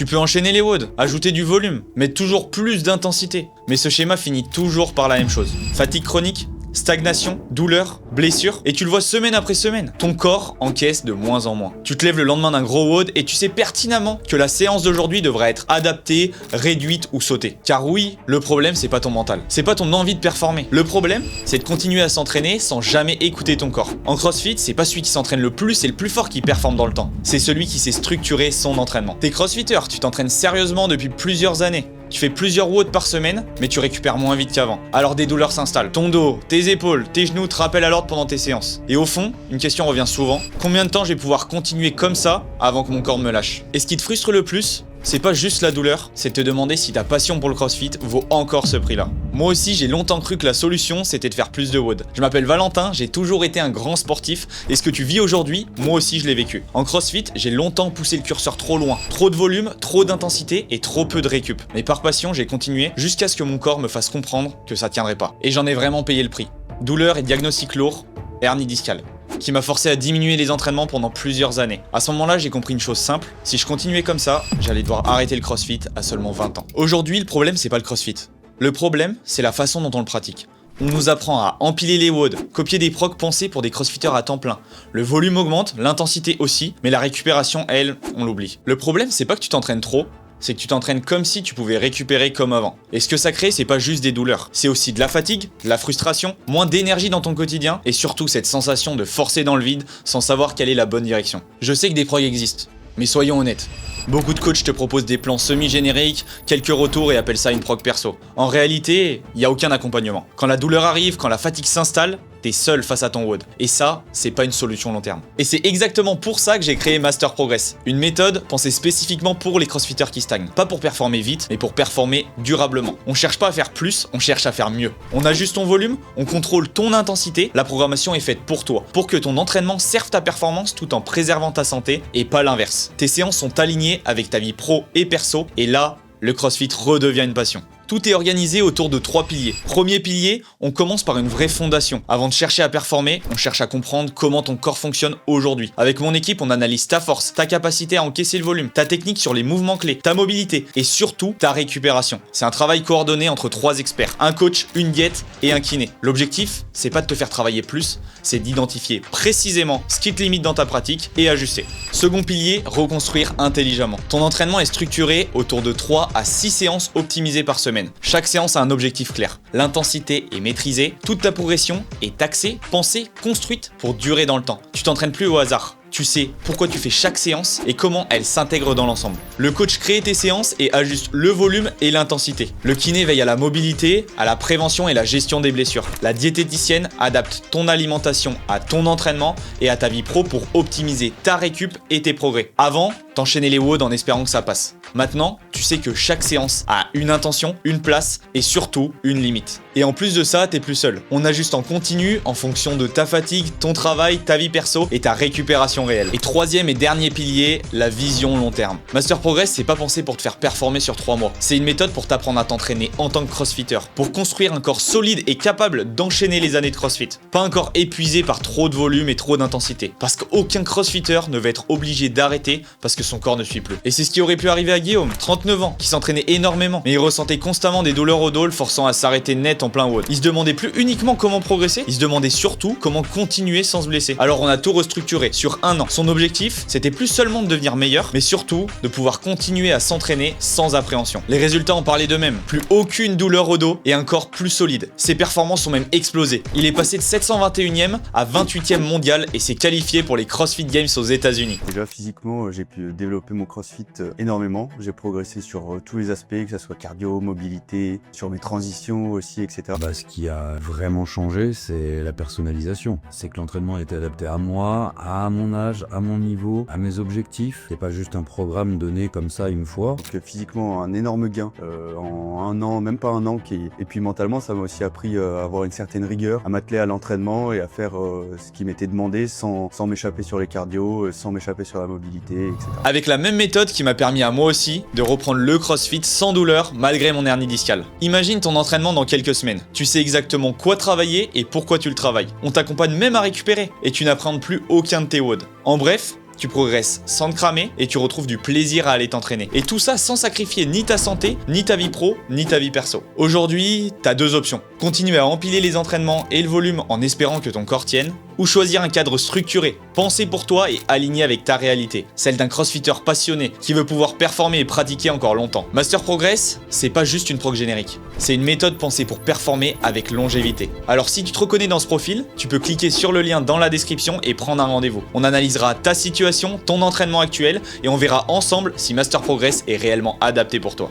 Tu peux enchaîner les WOD, ajouter du volume, mettre toujours plus d'intensité. Mais ce schéma finit toujours par la même chose. Fatigue chronique, stagnation, douleur, blessure, et tu le vois semaine après semaine. Ton corps encaisse de moins en moins. Tu te lèves le lendemain d'un gros WOD et tu sais pertinemment que la séance d'aujourd'hui devrait être adaptée, réduite ou sautée. Car oui, le problème c'est pas ton mental, c'est pas ton envie de performer. Le problème, c'est de continuer à s'entraîner sans jamais écouter ton corps. En CrossFit, c'est pas celui qui s'entraîne le plus et le plus fort qui performe dans le temps. C'est celui qui sait structurer son entraînement. T'es crossfitter, tu t'entraînes sérieusement depuis plusieurs années. Tu fais plusieurs WOD par semaine, mais tu récupères moins vite qu'avant. Alors des douleurs s'installent. Ton dos, tes épaules, tes genoux te rappellent à l'ordre pendant tes séances. Et au fond, une question revient souvent. Combien de temps je vais pouvoir continuer comme ça avant que mon corps me lâche? Et ce qui te frustre le plus, c'est pas juste la douleur, c'est de te demander si ta passion pour le CrossFit vaut encore ce prix-là. Moi aussi, j'ai longtemps cru que la solution, c'était de faire plus de WOD. Je m'appelle Valentin, j'ai toujours été un grand sportif, et ce que tu vis aujourd'hui, moi aussi je l'ai vécu. En CrossFit, j'ai longtemps poussé le curseur trop loin. Trop de volume, trop d'intensité et trop peu de récup. Mais par passion, j'ai continué jusqu'à ce que mon corps me fasse comprendre que ça tiendrait pas. Et j'en ai vraiment payé le prix. Douleur et diagnostic lourd, hernie discale, qui m'a forcé à diminuer les entraînements pendant plusieurs années. À ce moment-là, j'ai compris une chose simple, si je continuais comme ça, j'allais devoir arrêter le CrossFit à seulement 20 ans. Aujourd'hui, le problème, c'est pas le CrossFit. Le problème, c'est la façon dont on le pratique. On nous apprend à empiler les WOD, copier des procs pensés pour des crossfitters à temps plein. Le volume augmente, l'intensité aussi, mais la récupération, elle, on l'oublie. Le problème, c'est pas que tu t'entraînes trop, c'est que tu t'entraînes comme si tu pouvais récupérer comme avant. Et ce que ça crée, c'est pas juste des douleurs, c'est aussi de la fatigue, de la frustration, moins d'énergie dans ton quotidien, et surtout cette sensation de forcer dans le vide sans savoir quelle est la bonne direction. Je sais que des progs existent, mais soyons honnêtes. Beaucoup de coachs te proposent des plans semi-génériques, quelques retours et appellent ça une prog perso. En réalité, il n'y a aucun accompagnement. Quand la douleur arrive, quand la fatigue s'installe, t'es seul face à ton WOD. Et ça, c'est pas une solution long terme. Et c'est exactement pour ça que j'ai créé Master Progress. Une méthode pensée spécifiquement pour les crossfitters qui stagnent. Pas pour performer vite, mais pour performer durablement. On cherche pas à faire plus, on cherche à faire mieux. On ajuste ton volume, on contrôle ton intensité, la programmation est faite pour toi. Pour que ton entraînement serve ta performance tout en préservant ta santé et pas l'inverse. Tes séances sont alignées avec ta vie pro et perso, et là, le CrossFit redevient une passion. Tout est organisé autour de 3 piliers. Premier pilier, on commence par une vraie fondation. Avant de chercher à performer, on cherche à comprendre comment ton corps fonctionne aujourd'hui. Avec mon équipe, on analyse ta force, ta capacité à encaisser le volume, ta technique sur les mouvements clés, ta mobilité et surtout ta récupération. C'est un travail coordonné entre 3 experts, un coach, une diète et un kiné. L'objectif, c'est pas de te faire travailler plus, c'est d'identifier précisément ce qui te limite dans ta pratique et ajuster. Second pilier, reconstruire intelligemment. Ton entraînement est structuré autour de 3 à 6 séances optimisées par semaine. Chaque séance a un objectif clair. L'intensité est maîtrisée, toute ta progression est axée, pensée, construite pour durer dans le temps. Tu t'entraînes plus au hasard. Tu sais pourquoi tu fais chaque séance et comment elle s'intègre dans l'ensemble. Le coach crée tes séances et ajuste le volume et l'intensité. Le kiné veille à la mobilité, à la prévention et la gestion des blessures. La diététicienne adapte ton alimentation à ton entraînement et à ta vie pro pour optimiser ta récup et tes progrès. Avant, t'enchaînais les WOD en espérant que ça passe. Maintenant, tu sais que chaque séance a une intention, une place et surtout une limite. Et en plus de ça, t'es plus seul. On ajuste en continu en fonction de ta fatigue, ton travail, ta vie perso et ta récupération réelle. Et troisième et dernier pilier, la vision long terme. Master Progress, c'est pas pensé pour te faire performer sur 3 mois. C'est une méthode pour t'apprendre à t'entraîner en tant que crossfitter, pour construire un corps solide et capable d'enchaîner les années de crossfit. Pas un corps épuisé par trop de volume et trop d'intensité. Parce qu'aucun crossfitter ne va être obligé d'arrêter parce que son corps ne suit plus. Et c'est ce qui aurait pu arriver à Guillaume, 39 ans, qui s'entraînait énormément, mais il ressentait constamment des douleurs au dos, le forçant à s'arrêter net en plein WOD. Il se demandait plus uniquement comment progresser, il se demandait surtout comment continuer sans se blesser. Alors on a tout restructuré sur 1 an. Son objectif, c'était plus seulement de devenir meilleur, mais surtout de pouvoir continuer à s'entraîner sans appréhension. Les résultats en parlaient d'eux-mêmes. Plus aucune douleur au dos et un corps plus solide. Ses performances ont même explosé. Il est passé de 721e à 28e mondial et s'est qualifié pour les CrossFit Games aux États-Unis. Déjà physiquement, j'ai pu développer mon CrossFit énormément. J'ai progressé sur tous les aspects, que ce soit cardio, mobilité, sur mes transitions aussi, etc. Ce qui a vraiment changé, c'est la personnalisation. C'est que l'entraînement était adapté à moi, à mon âge, à mon niveau, à mes objectifs. C'est pas juste un programme donné comme ça une fois. Donc physiquement, un énorme gain en 1 an, même pas 1 an. Et puis mentalement, ça m'a aussi appris à avoir une certaine rigueur, à m'atteler à l'entraînement et à faire ce qui m'était demandé sans m'échapper sur les cardio, sans m'échapper sur la mobilité, etc. Avec la même méthode qui m'a permis à moi aussi de reprendre le CrossFit sans douleur malgré mon hernie discale. Imagine ton entraînement dans quelques semaines. Tu sais exactement quoi travailler et pourquoi tu le travailles. On t'accompagne même à récupérer et tu n'appréhendes plus aucun de tes WOD. En bref, tu progresses sans te cramer et tu retrouves du plaisir à aller t'entraîner. Et tout ça sans sacrifier ni ta santé, ni ta vie pro, ni ta vie perso. Aujourd'hui, t'as deux options. Continuer à empiler les entraînements et le volume en espérant que ton corps tienne, ou choisir un cadre structuré, pensé pour toi et aligné avec ta réalité, celle d'un crossfitter passionné qui veut pouvoir performer et pratiquer encore longtemps. Master Progress, c'est pas juste une prog générique, c'est une méthode pensée pour performer avec longévité. Alors si tu te reconnais dans ce profil, tu peux cliquer sur le lien dans la description et prendre un rendez-vous. On analysera ta situation, ton entraînement actuel et on verra ensemble si Master Progress est réellement adapté pour toi.